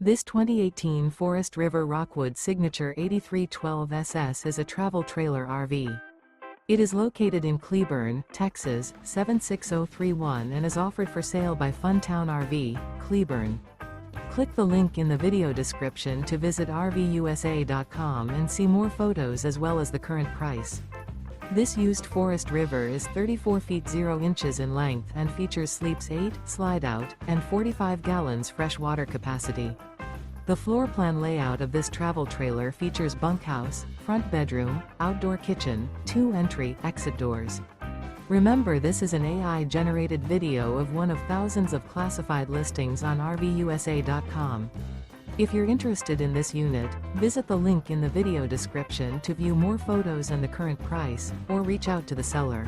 This 2018 Forest River Rockwood Signature 8312 SS is a travel trailer RV. It is located in Cleburne, Texas, 76031 and is offered for sale by Funtown RV, Cleburne. Click the link in the video description to visit RVUSA.com and see more photos as well as the current price. This used Forest River is 34 feet 0 inches in length and features sleeps 8, slide-out, and 45 gallons fresh water capacity. The floor plan layout of this travel trailer features bunkhouse, front bedroom, outdoor kitchen, 2 entry/exit doors. Remember, this is an AI-generated video of one of thousands of classified listings on RVUSA.com. If you're interested in this unit, visit the link in the video description to view more photos and the current price, or reach out to the seller.